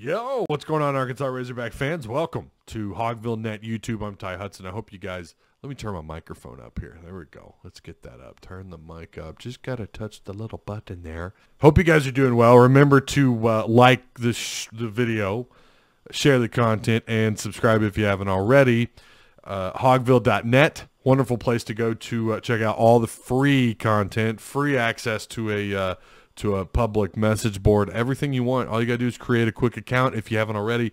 Yo, what's going on, Arkansas Razorback fans? Welcome to Hogvillenet YouTube. I'm Hudson. I hope you guys, let me turn my microphone up here. There we go. Let's get that up. Turn the mic up. Just got to touch the little button there. Hope you guys are doing well. Remember to like the video, share the content, and subscribe if you haven't already. Hogville.net, wonderful place to go to check out all the free content, free access to a public message board, everything you want. All you got to do is create a quick account if you haven't already,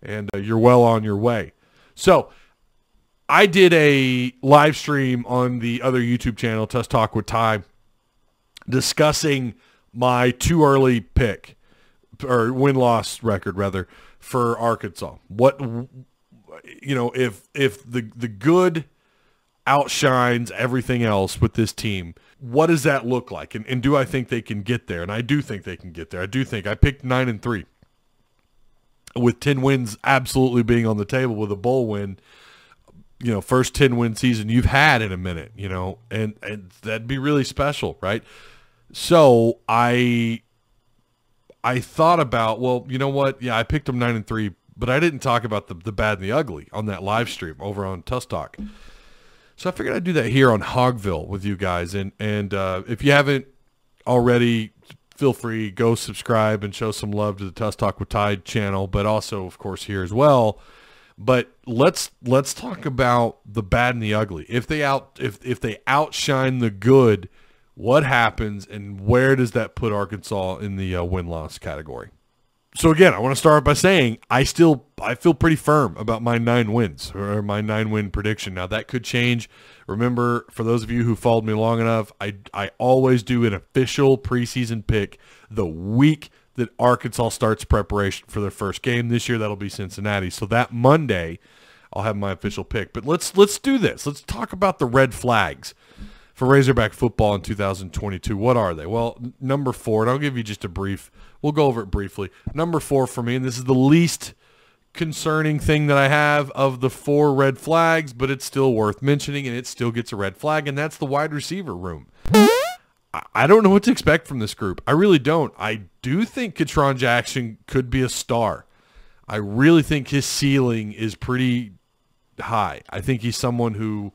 and you're well on your way. So I did a live stream on the other YouTube channel, Tuss Talk with Ty, discussing my too early pick, or win-loss record, rather, for Arkansas. What, you know, if the good outshines everything else with this team, what does that look like? And do I think they can get there? And I do think they can get there. I picked 9-3 with 10 wins absolutely being on the table with a bowl win. You know, first 10-win season you've had in a minute, you know, and that'd be really special, right? So I thought about, well, you know what? Yeah, I picked them 9-3, but I didn't talk about the bad and the ugly on that live stream over on Tuss Talk. So I figured I'd do that here on Hogville with you guys. And if you haven't already, feel free, go subscribe and show some love to the Tuss Talk with Ty channel, but also, of course, here as well. But let's talk about the bad and the ugly. If they outshine the good, what happens, and where does that put Arkansas in the win-loss category? So again, I want to start by saying I feel pretty firm about my 9 wins, or my 9-win prediction. Now that could change. Remember, for those of you who followed me long enough, I always do an official preseason pick the week that Arkansas starts preparation for their first game. This year that'll be Cincinnati. So that Monday, I'll have my official pick. But let's do this. Let's talk about the red flags for Razorback football in 2022. What are they? Well, number 4, and I'll give you just a brief. We'll go over it briefly. Number 4 for me, and this is the least concerning thing that I have of the 4 red flags, but it's still worth mentioning, and it still gets a red flag, and that's the wide receiver room. I don't know what to expect from this group. I really don't. I do think Katron Jackson could be a star. I really think his ceiling is pretty high. I think he's someone who,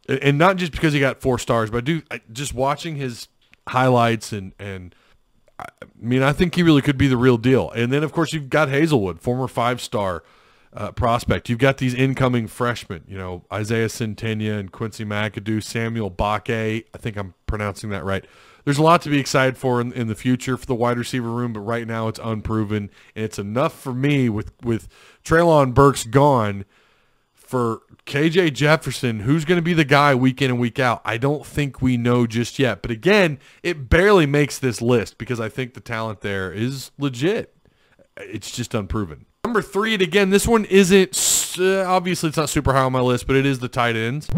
and not just because he got 4 stars, but just watching his highlights and I mean, I think he really could be the real deal. And then, of course, you've got Hazelwood, former 5-star prospect. You've got these incoming freshmen, you know, Isaiah Centenia and Quincy McAdoo, Samuel Bakke. I think I'm pronouncing that right. There's a lot to be excited for in the future for the wide receiver room, but right now it's unproven. And it's enough for me with Treylon Burks gone, for KJ Jefferson, who's going to be the guy week in and week out. I don't think we know just yet. But again, it barely makes this list because I think the talent there is legit. It's just unproven. Number 3, and again, this one isn't, obviously it's not super high on my list, but it is the tight ends.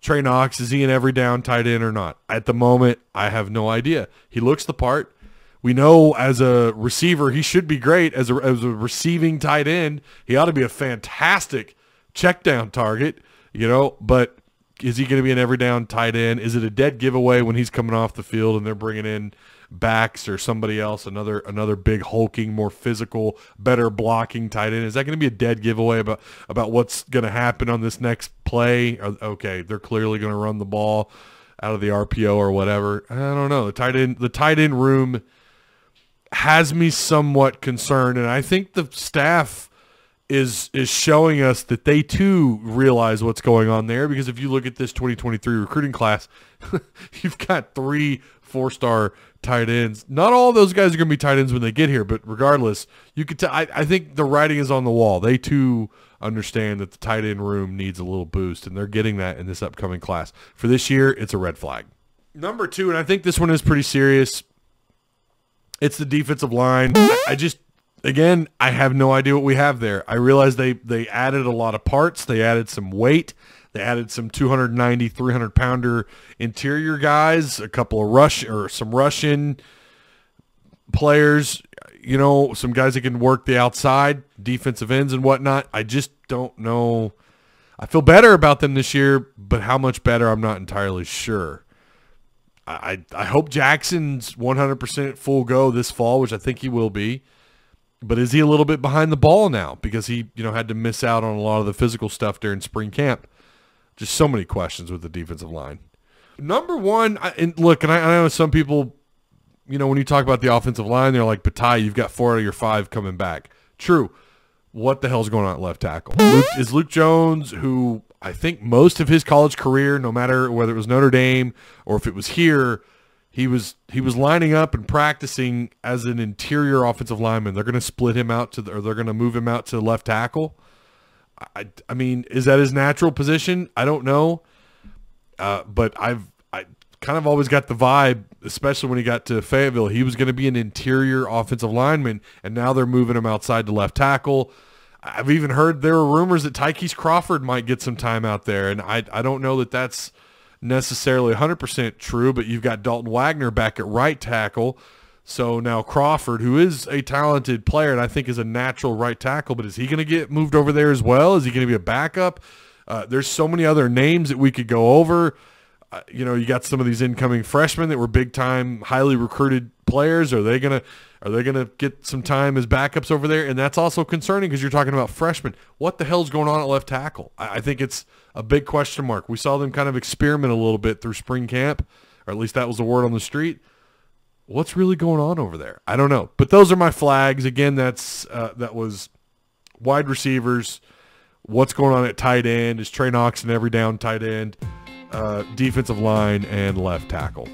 Trey Knox, is he an every down tight end or not? At the moment, I have no idea. He looks the part. We know as a receiver, he should be great. As a receiving tight end, he ought to be a fantastic check down target, you know, but is he going to be an every down tight end? Is it a dead giveaway when he's coming off the field and they're bringing in backs or somebody else, another big hulking, more physical, better blocking tight end? Is that going to be a dead giveaway about what's going to happen on this next play? Okay, they're clearly going to run the ball out of the RPO or whatever. I don't know. The tight end room has me somewhat concerned, and I think the staff is showing us that they too realize what's going on there, because if you look at this 2023 recruiting class, you've got 3 4-star tight ends. Not all of those guys are going to be tight ends when they get here, but regardless, you could I think the writing is on the wall. They too understand that the tight end room needs a little boost, and they're getting that in this upcoming class. For this year, it's a red flag. Number 2, and I think this one is pretty serious, it's the defensive line. Again, I have no idea what we have there. I realize they added a lot of parts. They added some weight. They added some 290, 300-pounder interior guys, a couple of some Russian players, you know, some guys that can work the outside, defensive ends and whatnot. I just don't know. I feel better about them this year, but how much better, I'm not entirely sure. I hope Jackson's 100% full go this fall, which I think he will be. But is he a little bit behind the ball now because he, had to miss out on a lot of the physical stuff during spring camp? Just so many questions with the defensive line. Number one, I know some people, when you talk about the offensive line, they're like, Bataille, you've got 4 out of your 5 coming back. True. What the hell's going on at left tackle? Is Luke Jones, who I think most of his college career, no matter whether it was Notre Dame or if it was here, he was lining up and practicing as an interior offensive lineman. They're going to split him out or they're going to move him out to left tackle. I mean, is that his natural position? I don't know. But I kind of always got the vibe, especially when he got to Fayetteville, he was going to be an interior offensive lineman, and now they're moving him outside to left tackle. I've even heard there are rumors that Tykees Crawford might get some time out there, and I don't know that that's necessarily 100% true, but you've got Dalton Wagner back at right tackle. So now Crawford, who is a talented player and I think is a natural right tackle, but is he going to get moved over there as well? Is he going to be a backup? There's so many other names that we could go over. You got some of these incoming freshmen that were big time, highly recruited players. Are they gonna get some time as backups over there? And that's also concerning because you're talking about freshmen. What the hell's going on at left tackle? I think it's a big question mark. We saw them kind of experiment a little bit through spring camp, or at least that was the word on the street. What's really going on over there? I don't know. But those are my flags. Again, that was wide receivers. What's going on at tight end? Is Trey Knox an every down tight end? Defensive line and left tackle.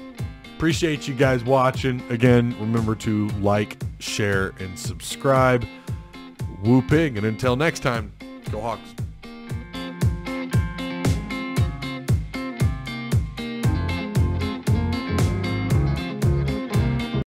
Appreciate you guys watching. Again, remember to like, share, and subscribe. Woo pig. And until next time, go Hawks.